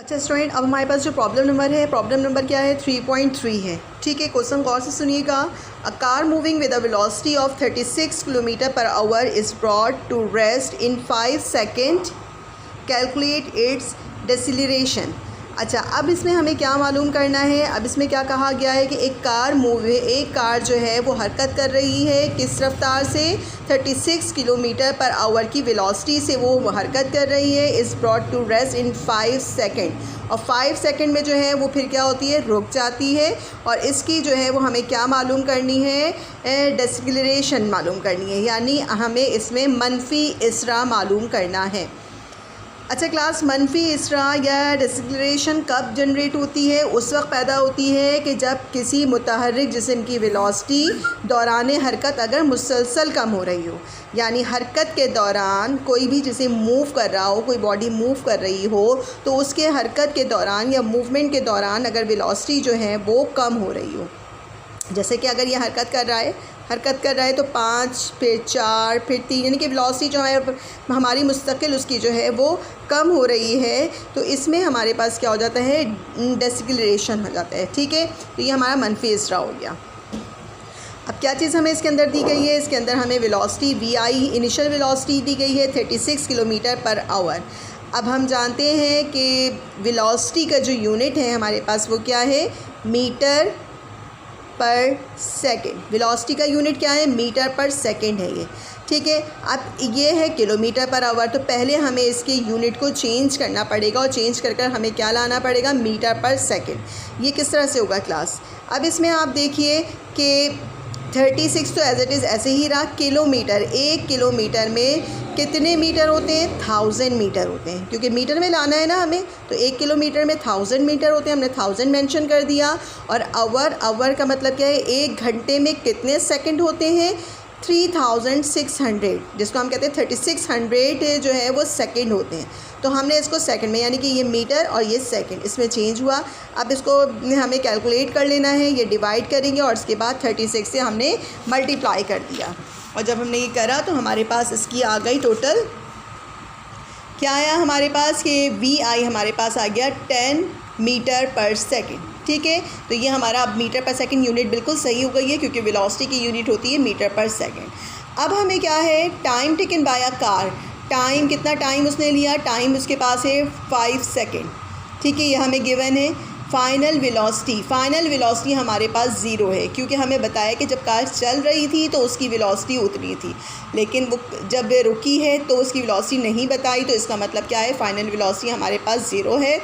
अच्छा स्टूडेंट, अब हमारे पास जो प्रॉब्लम नंबर है, प्रॉब्लम नंबर क्या है 3.3 है। ठीक है, क्वेश्चन गौर से सुनिएगा। A car moving with a velocity of 36 kilometre per hour is brought to rest in 5 second, calculate its deceleration. अच्छा, अब इसमें हमें क्या मालूम करना है। अब इसमें क्या कहा गया है कि एक कार जो है वो हरकत कर रही है किस रफ्तार से, 36 किलोमीटर पर आवर की वेलोसिटी से वो हरकत कर रही है। Is brought to rest in 5 second, और 5 सेकेंड में जो है वो फिर क्या होती है, रुक जाती है। और इसकी जो है वो हमें क्या मालूम करनी है, डिसेलरेशन मालूम करनी है, यानी हमें इसमें मनफी इसरा मालूम करना है। अच्छा क्लास, मनफी इसरा या डिसेलरेशन कब जनरेट होती है? उस वक्त पैदा होती है कि जब किसी मुतहर्रिक जिस्म की वेलोसिटी दौरान हरकत अगर मुसलसल कम हो रही हो, यानी हरकत के दौरान कोई भी जिसे मूव कर रहा हो, कोई बॉडी मूव कर रही हो, तो उसके हरकत के दौरान या मूवमेंट के दौरान अगर वेलोसिटी जो है वो कम हो रही हो। जैसे कि अगर ये हरकत कर रहा है तो 5 फिर 4 फिर 3, यानी कि वेलोसिटी जो है हमारी मुस्तकिल उसकी जो है वो कम हो रही है, तो इसमें हमारे पास क्या हो जाता है, डिसेलरेशन हो जाता है। ठीक है, तो ये हमारा मनफी इसरा हो गया। अब क्या चीज़ हमें इसके अंदर दी गई है, इसके अंदर हमें वेलोसिटी VI इनिशियल वेलोसिटी दी गई है 36 किलोमीटर पर आवर। अब हम जानते हैं कि वेलोसिटी का जो यूनिट है हमारे पास वो क्या है, मीटर पर सेकेंड। वेलोसिटी का यूनिट क्या है, मीटर पर सेकेंड है ये। ठीक है, अब ये है किलोमीटर पर आवर, तो पहले हमें इसके यूनिट को चेंज करना पड़ेगा, और चेंज कर कर हमें क्या लाना पड़ेगा, मीटर पर सेकेंड। ये किस तरह से होगा क्लास? अब इसमें आप देखिए कि 36 तो एज इट इज़ ऐसे ही रहा। किलोमीटर, 1 किलोमीटर में कितने मीटर होते हैं, 1000 मीटर होते हैं, क्योंकि मीटर में लाना है ना हमें, तो 1 किलोमीटर में 1000 मीटर होते हैं, हमने 1000 मेंशन कर दिया। और आवर का मतलब क्या है, 1 घंटे में कितने सेकंड होते हैं, 3600, जिसको हम कहते हैं 3600 जो है वो सेकंड होते हैं। तो हमने इसको सेकंड में, यानी कि ये मीटर और ये सेकंड इसमें चेंज हुआ। अब इसको हमें कैलकुलेट कर लेना है, ये डिवाइड करेंगे और उसके बाद 36 से हमने मल्टीप्लाई कर दिया। और जब हमने ये करा तो हमारे पास इसकी आ गई टोटल, क्या आया हमारे पास कि VI हमारे पास आ गया 10 मीटर पर सेकेंड। ठीक है, तो ये हमारा अब मीटर पर सेकंड यूनिट बिल्कुल सही हो गई है, क्योंकि वेलोसिटी की यूनिट होती है मीटर पर सेकंड। अब हमें क्या है, time taken by a car, time कितना टाइम उसने लिया, टाइम उसके पास है 5 सेकंड। ठीक है, ये हमें गिवन है। फाइनल वेलोसिटी हमारे पास 0 है, क्योंकि हमें बताया कि जब कार चल रही थी तो उसकी वेलोसिटी उतनी थी, लेकिन वो जब रुकी है तो उसकी वेलोसिटी नहीं बताई, तो इसका मतलब क्या है, फाइनल वेलोसिटी हमारे पास 0 है।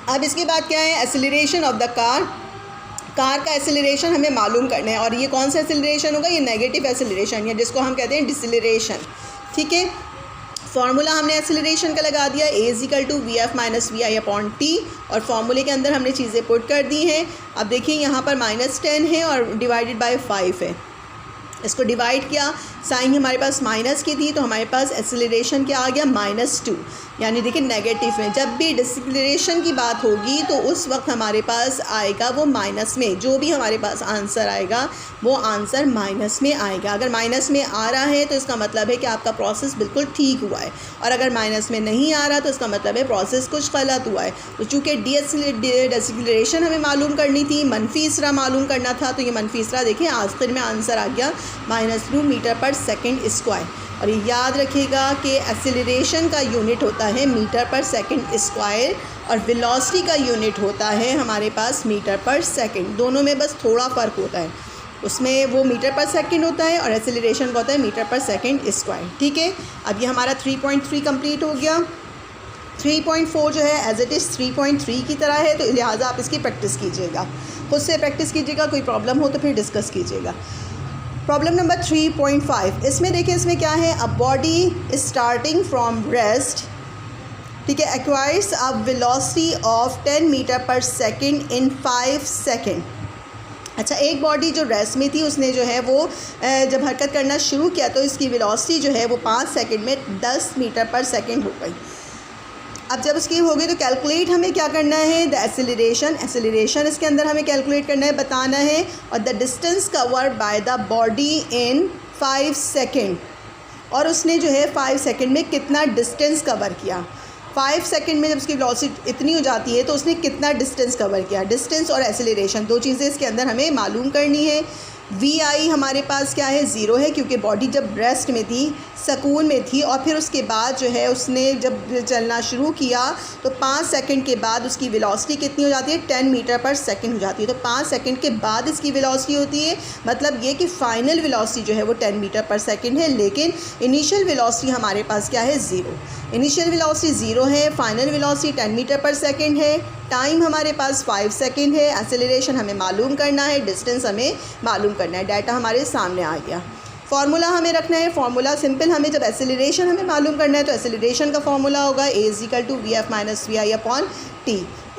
अब इसके बाद क्या है, एक्सेलरेशन ऑफ द कार का एक्सेलरेशन हमें मालूम करना है, और ये कौन सा एक्सेलरेशन होगा, ये नेगेटिव एक्सेलरेशन, या जिसको हम कहते हैं डिसेलरेशन। ठीक है, फार्मूला हमने एक्सेलरेशन का लगा दिया, A = VF - VI/T, और फार्मूले के अंदर हमने चीज़ें पुट कर दी हैं। अब देखिए यहाँ पर -10 है और डिवाइडेड बाय 5 है, इसको डिवाइड किया, साइन हमारे पास माइनस की थी, तो हमारे पास एक्सेलरेशन क्या आ गया, -2, यानी देखिए नेगेटिव में। जब भी डिसेलरेशन की बात होगी तो उस वक्त हमारे पास आएगा वो माइनस में, जो भी हमारे पास आंसर आएगा वो आंसर माइनस में आएगा। अगर माइनस में आ रहा है तो इसका मतलब है कि आपका प्रोसेस बिल्कुल ठीक हुआ है, और अगर माइनस में नहीं आ रहा तो इसका मतलब है प्रोसेस कुछ गलत हुआ है। तो चूँकि डिसेलरेशन हमें मालूम करनी थी, मनफी इसरा मालूम करना था, तो ये मनफी इसरा देखिए आखिर में आंसर आ गया -2 मीटर पर सेकेंड स्क्वायर। और ये याद रखिएगा कि एक्सेलरेशन का यूनिट होता है मीटर पर सेकंड स्क्वायर, और वेलोसिटी का यूनिट होता है हमारे पास मीटर पर सेकंड। दोनों में बस थोड़ा फ़र्क होता है, उसमें वो मीटर पर सेकंड होता है और एक्सेलरेशन का होता है मीटर पर सेकंड स्क्वायर। ठीक है, अब ये हमारा 3.3 कंप्लीट हो गया। 3.4 जो है एज इट इज़ 3.3 की तरह है, तो लिहाजा आप इसकी प्रैक्टिस कीजिएगा, खुद से प्रैक्टिस कीजिएगा, कोई प्रॉब्लम हो तो फिर डिस्कस कीजिएगा। प्रॉब्लम नंबर 3.5, इसमें देखिए इसमें क्या है, a body starting from rest, ठीक है, acquires a velocity of 10 metre per second in 5 second. अच्छा, एक बॉडी जो रेस्ट में थी उसने जो है वो जब हरकत करना शुरू किया तो इसकी वेलोसिटी जो है वो 5 सेकेंड में 10 मीटर पर सेकेंड हो गई। अब जब उसकी हो गई तो कैलकुलेट हमें क्या करना है, द एक्सेलरेशन इसके अंदर हमें कैलकुलेट करना है, बताना है, और the distance covered by the body in 5 second, और उसने जो है 5 सेकेंड में कितना डिस्टेंस कवर किया। 5 सेकंड में जब उसकी वेलोसिटी इतनी हो जाती है तो उसने कितना डिस्टेंस कवर किया। डिस्टेंस और एक्सेलरेशन दो चीज़ें इसके अंदर हमें मालूम करनी है। वी आई हमारे पास क्या है, ज़ीरो है, क्योंकि बॉडी जब रेस्ट में थी, सुकून में थी, और फिर उसके बाद जो है उसने जब चलना शुरू किया तो 5 सेकंड के बाद उसकी वेलोसिटी कितनी हो जाती है, 10 मीटर पर सेकंड हो जाती है। तो 5 सेकंड के बाद इसकी वेलोसिटी होती है, मतलब ये कि फ़ाइनल वेलोसिटी जो है वो 10 मीटर पर सेकंड है, लेकिन इनिशियल वेलोसिटी हमारे पास क्या है, ज़ीरो। इनिशियल वेलोसिटी ज़ीरो है, फाइनल वेलोसिटी 10 मीटर पर सेकंड है, टाइम हमारे पास 5 सेकंड है, एक्सेलरेशन हमें मालूम करना है, डिस्टेंस हमें मालूम करना है। डाटा हमारे सामने आ गया। फार्मूला हमें रखना है, फार्मूला सिंपल, हमें जब एक्सेलरेशन हमें मालूम करना है तो एक्सेलरेशन का फार्मूला होगा a=v(f−vi)/t।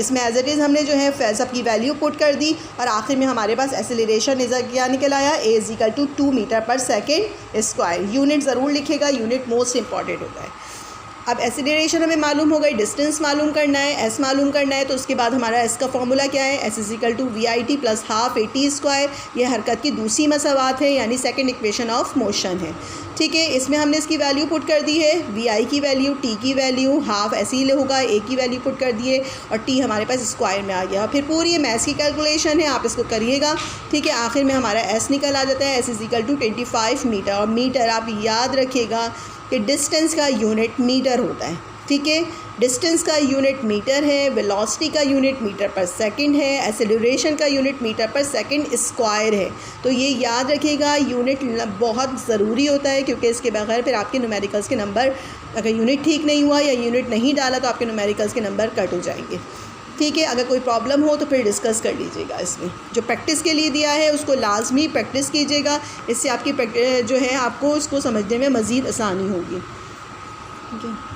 इसमें एज इट इज़ हमने जो है सब की वैल्यू पुट कर दी और आखिर में हमारे पास एक्सेलरेशन क्या निकल आया, a=2 metre per second square. Unit ज़रूर लिखेगा, यूनिट मोस्ट इंपॉर्टेंट होता है। अब एक्सेलरेशन हमें मालूम हो गई, डिस्टेंस मालूम करना है, एस मालूम करना है, तो उसके बाद हमारा एस का फॉर्मूला क्या है, s=vi(t + ½ at²। ये हरकत की दूसरी मसावात है, यानी सेकंड इक्वेशन ऑफ मोशन है। ठीक है, इसमें हमने इसकी वैल्यू पुट कर दी है, वी आई की वैल्यू, टी की वैल्यू, हाफ ऐसे ही होगा, ए की वैल्यू पुट कर दिए और टी हमारे पास स्क्वायर में आ गया। फिर पूरी ये मैथ्स की कैलकुलेशन है, आप इसको करिएगा। ठीक है, आखिर में हमारा एस निकल आ जाता है, s=25 मीटर। और मीटर आप याद रखिएगा कि डिस्टेंस का यूनिट मीटर होता है। ठीक है, डिस्टेंस का यूनिट मीटर है, वेलोसिटी का यूनिट मीटर पर सेकंड है, एक्सेलरेशन का यूनिट मीटर पर सेकंड स्क्वायर है। तो ये याद रखिएगा, यूनिट बहुत ज़रूरी होता है, क्योंकि इसके बगैर फिर आपके न्यूमेरिकल्स के नंबर, अगर यूनिट ठीक नहीं हुआ या यूनिट नहीं डाला तो आपके न्यूमेरिकल्स के नंबर कट हो जाएंगे। ठीक है, अगर कोई प्रॉब्लम हो तो फिर डिस्कस कर लीजिएगा। इसमें जो प्रैक्टिस के लिए दिया है उसको लाजमी प्रैक्टिस कीजिएगा, इससे आपकी जो है आपको उसको समझने में मज़ीद आसानी होगी। ठीक है।